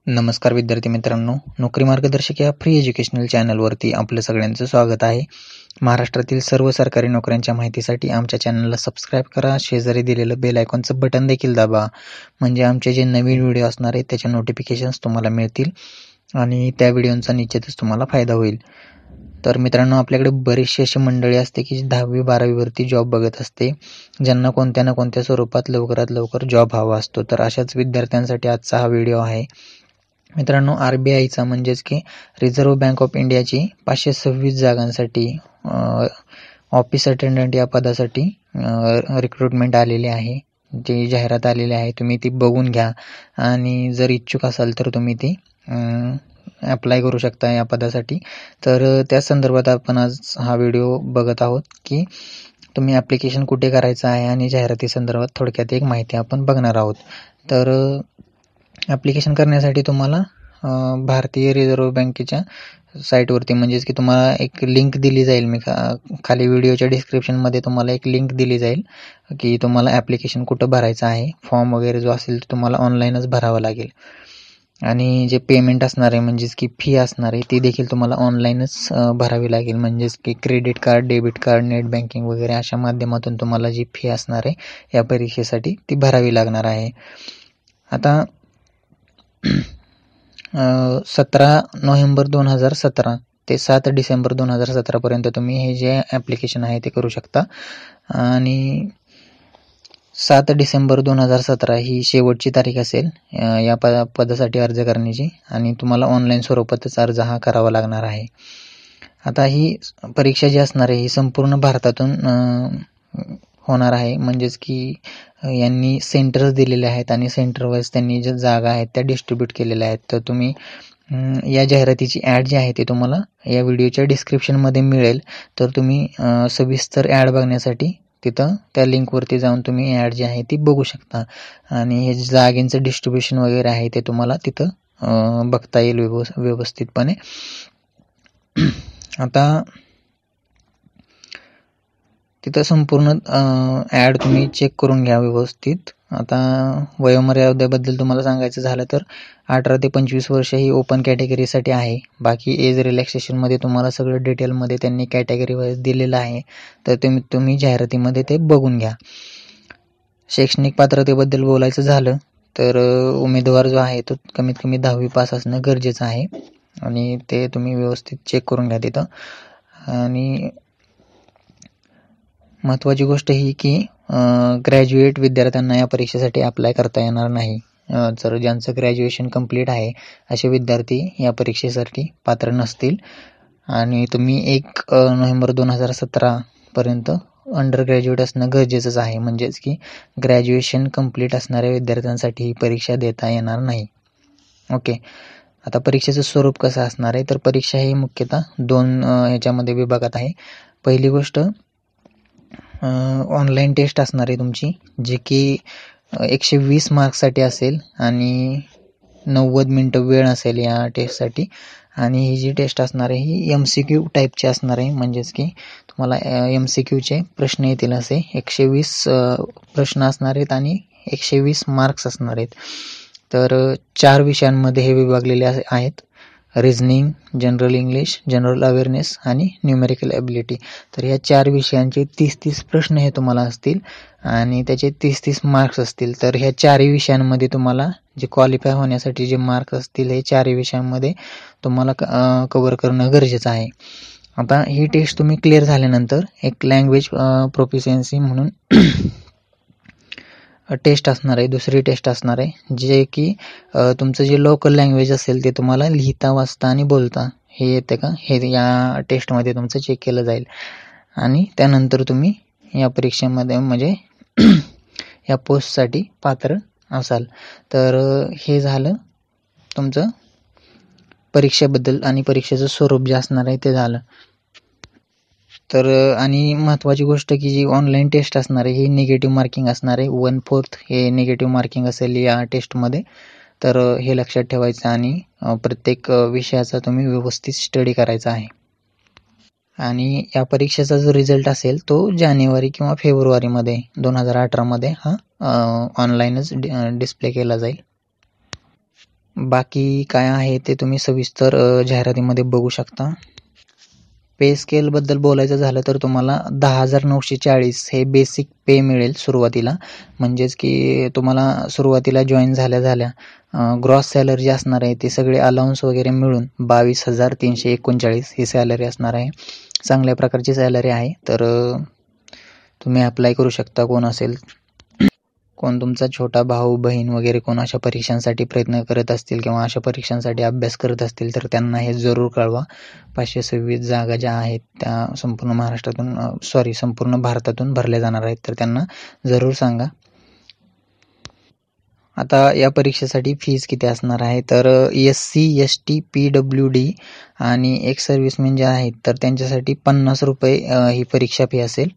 नमस्कार विद्यार्थी मित्रांनो, नोकरी मार्गदर्शक या फ्री एज्युकेशनल चॅनलवरती आपलं सगळ्यांचं स्वागत आहे. महाराष्ट्रातील सर्व सरकारी नोकऱ्यांच्या माहितीसाठी आमच्या चॅनलला सबस्क्राईब करा. शेजारी दिलेलं बेल आयकॉनचं बटन देखील दाबा, म्हणजे आमचे जे नवीन व्हिडिओ असणार आहेत त्याच्या नोटिफिकेशन्स तुम्हाला मिळतील आणि त्या व्हिडिओंचा निश्चितच तुम्हाला फायदा होईल. तर मित्रांनो, आपल्याकडे बरीचशी अशी मंडळी असते की 10वी-12वीवरती जॉब बघत असते, ज्यांना कोणत्या ना कोणत्या स्वरूपात लवकरात लवकर जॉब हवा असतो. तर अशाच विद्यार्थ्यांसाठी आजचा हा व्हिडिओ आहे. मित्रांनो, RBIचा म्हणजेच की रिझर्व्ह बँक ऑफ इंडियाची 526 जागांसाठी ऑफिस अटेंडंट या पदासाठी रिक्रुटमेंट आलेली आहे. जी जाहिरात आलेली आहे, तुम्ही ती बघून घ्या आणि जर इच्छुक असाल तर तुम्ही ती अप्लाय करू शकता या पदासाठी. तर त्या संदर्भात आपण आज हा व्हिडिओ बघत आहोत की तुम्ही ॲप्लिकेशन कुठे करायचं आहे आणि जाहिराती संदर्भात थोडक्यात एक माहिती आपण बघणार आहोत. तर ॲप्लिकेशन करण्यासाठी तुम्हाला भारतीय रिझर्व्ह बँकेच्या साईटवरती, म्हणजेच की तुम्हाला एक लिंक दिली जाईल. मी खाली व्हिडिओच्या डिस्क्रिप्शनमध्ये तुम्हाला एक लिंक दिली जाईल की तुम्हाला ॲप्लिकेशन कुठं भरायचं आहे. फॉर्म वगैरे जो असेल तो तुम्हाला ऑनलाईनच भरावा लागेल आणि जे पेमेंट असणार आहे, म्हणजेच की फी असणार आहे, ती देखील तुम्हाला ऑनलाईनच भरावी लागेल. म्हणजेच की credit card, debit card, net banking वगैरे अशा माध्यमातून तुम्हाला जी फी असणार आहे या परीक्षेसाठी ती भरावी लागणार आहे. आता 17 नोव्हेंबर 2017 ते 7 डिसेंबर 2017 पर्यंत तुम्ही हे जे ॲप्लिकेशन आहे ते करू शकता आणि 7 डिसेंबर 2017 ही शेवटची तारीख असेल या पदासाठी अर्ज करण्याची आणि तुम्हाला ऑनलाईन स्वरूपातच अर्ज हा करावा लागणार आहे. आता ही परीक्षा जी असणार आहे ही संपूर्ण भारतातून होणार आहे. म्हणजेच की यांनी सेंटर्स दिलेले आहेत आणि सेंटर वाईज त्यांनी ज्या जागा आहेत त्या डिस्ट्रीब्यूट केलेल्या आहेत. तर तुम्ही या जाहिरातीची ॲड जी आहे ती तुम्हाला या व्हिडिओच्या डिस्क्रिप्शनमध्ये मिळेल. तर तुम्ही सविस्तर ॲड बघण्यासाठी तिथं त्या लिंकवरती जाऊन तुम्ही ॲड जी आहे ती बघू शकता आणि हे जागेंचं डिस्ट्रीब्युशन वगैरे आहे ते तुम्हाला तिथं बघता येईल व्यवस्थितपणे. आता तिथं संपूर्ण ॲड तुम्ही चेक करून घ्या व्यवस्थित. आता वयोमर्यादेबद्दल तुम्हाला सांगायचं झालं तर 18 ते 25 वर्ष ही ओपन कॅटेगरीसाठी आहे. बाकी एज रिलॅक्सेशनमध्ये तुम्हाला सगळं डिटेलमध्ये त्यांनी कॅटेगरी वाईज दिलेलं आहे. तर तुम्ही जाहिरातीमध्ये ते बघून घ्या. शैक्षणिक पात्रतेबद्दल बोलायचं झालं तर उमेदवार जो आहे तो कमीत कमी 10वी पास असणं गरजेचं आहे आणि ते तुम्ही व्यवस्थित चेक करून घ्या तिथं. आणि महत्त्वाची गोष्ट ही की ग्रॅज्युएट विद्यार्थ्यांना या परीक्षेसाठी अप्लाय करता येणार नाही. जर ज्यांचं ग्रॅज्युएशन कंप्लीट आहे असे विद्यार्थी या परीक्षेसाठी पात्र नसतील आणि तुम्ही 1 नोव्हेंबर 2017 पर्यंत अंडर ग्रॅज्युएट असणं गरजेचंच आहे. म्हणजेच की ग्रॅज्युएशन कंप्लीट असणाऱ्या विद्यार्थ्यांसाठी ही परीक्षा देता येणार नाही. ओके. आता परीक्षेचं स्वरूप कसं असणार आहे, तर परीक्षा ही मुख्यतः 2 ह्याच्यामध्ये विभागात आहे. पहिली गोष्ट ऑनलाईन टेस्ट असणार आहे तुमची, जी की 120 मार्क्ससाठी असेल आणि 90 मिनटं वेळ असेल या टेस्टसाठी. आणि ही जी टेस्ट असणार आहे ही MCQ टाईपची असणार आहे. म्हणजेच की तुम्हाला MCQचे प्रश्न येतील. असे 120 प्रश्न असणार आहेत आणि 120 मार्क्स असणार आहेत. तर 4 विषयांमध्ये हे विभागलेले आहेत: reasoning, general English, general awareness आणि न्यूमेरिकल ॲबिलिटी. तर या 4 विषयांचे 30-30 प्रश्न हे तुम्हाला असतील आणि त्याचे 30-30 मार्क्स असतील. तर ह्या 4 विषयांमध्ये तुम्हाला जे क्वालिफाय होण्यासाठी जे मार्क्स असतील हे 4 विषयांमध्ये तुम्हाला कव्हर करणं गरजेचं आहे. आता ही टेस्ट तुम्ही क्लिअर झाल्यानंतर एक लँग्वेज प्रोफिशियन्सी म्हणून टेस्ट असणार आहे, दुसरी टेस्ट असणार आहे, जे की तुमचं जे लोकल लँग्वेज असेल ते तुम्हाला लिहिता, वाचता आणि बोलता हे येते का हे या टेस्टमध्ये तुमचं चेक केलं जाईल आणि त्यानंतर तुम्ही या परीक्षेमध्ये म्हणजे या पोस्टसाठी पात्र असाल. तर हे झालं तुमचं परीक्षेबद्दल आणि परीक्षेचं स्वरूप जे असणार आहे ते झालं. तर आणि महत्त्वाची गोष्ट की जी ऑनलाईन टेस्ट असणार आहे ही निगेटिव्ह मार्किंग असणार आहे. 1/4 हे निगेटिव्ह मार्किंग असेल या टेस्टमध्ये. तर हे लक्षात ठेवायचं आणि प्रत्येक विषयाचा तुम्ही व्यवस्थित स्टडी करायचा आहे. आणि या परीक्षेचा जो रिझल्ट असेल तो जानेवारी किंवा फेब्रुवारीमध्ये 2018 मध्ये हा ऑनलाईनच डिस्प्ले केला जाईल. बाकी काय आहे ते तुम्ही सविस्तर जाहिरातीमध्ये बघू शकता. पे स्केलबद्दल बोलायचं झालं तर तुम्हाला 10,940 हे बेसिक पे मिळेल सुरुवातीला. म्हणजेच की तुम्हाला सुरुवातीला जॉईन झाल्या ग्रॉस सॅलरी जी असणार आहे ते सगळे अलाउन्स वगैरे मिळून 22,339 ही सॅलरी असणार आहे. चांगल्या प्रकारची सॅलरी आहे. तर तुम्ही अप्लाय करू शकता. कोण तुमचा छोटा भाऊ बहीण वगैरे कोण अशा परीक्षांसाठी प्रयत्न करत असतील किंवा अशा परीक्षांसाठी अभ्यास करत असतील तर त्यांना हे जरूर कळवा. 526 जागा ज्या आहेत त्या संपूर्ण भारतातून भरल्या जाणार आहेत. तर त्यांना जरूर सांगा. आता या परीक्षेसाठी फीज किती असणार आहे तर SC ST PWD आणि एक्स सर्व्हिसमॅन जे आहेत तर त्यांच्यासाठी 50 रुपये ही परीक्षा फी असेल.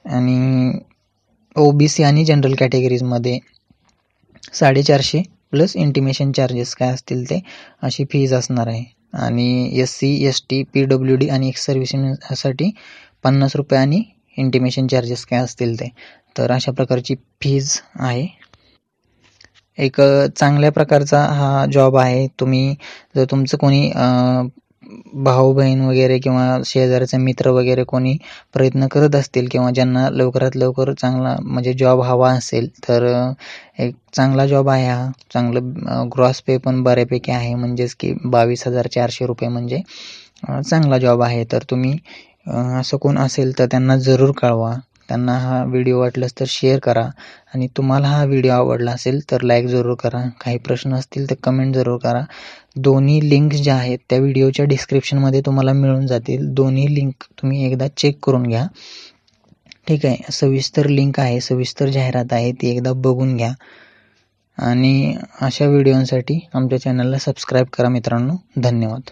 आणि OBC आणि जनरल कॅटेगरीजमध्ये 450 प्लस इंटिमेशन चार्जेस काय असतील ते अशी फीज असणार आहे. आणि SC ST PWD आणि एक्स सर्व्हिसमॅनसाठी 50 रुपये आणि इंटिमेशन चार्जेस काय असतील ते. तर अशा प्रकारची फीज आहे. एक चांगल्या प्रकारचा हा जॉब आहे. तुम्ही जर तुमचं कोणी भाऊ बहीण वगैरे किंवा शेजारचे मित्र वगैरे कोणी प्रयत्न करत असतील किंवा ज्यांना लवकरात लवकर चांगला म्हणजे जॉब हवा असेल तर एक चांगला जॉब आहे हा. चांगलं ग्रॉस पे पण बऱ्यापैकी आहे. म्हणजेच की 22,400 रुपये म्हणजे चांगला जॉब आहे. तर तुम्ही असं कोण असेल तर त्यांना जरूर कळवा. त्यांना हा व्हिडिओ वाटलास तर शेअर करा. आणि तुम्हाला हा व्हिडिओ आवडला असेल तर लाईक जरूर करा. काही प्रश्न असतील तर कमेंट जरूर करा. दोन्ही लिंक्स ज्या आहेत त्या व्हिडिओच्या डिस्क्रिप्शनमध्ये तुम्हाला मिळून जातील. दोन्ही लिंक तुम्ही एकदा चेक करून घ्या. ठीक आहे. सविस्तर लिंक आहे, सविस्तर जाहिरात आहे, ती एकदा बघून घ्या. आणि अशा व्हिडिओंसाठी आमच्या चॅनलला सबस्क्राईब करा मित्रांनो. धन्यवाद.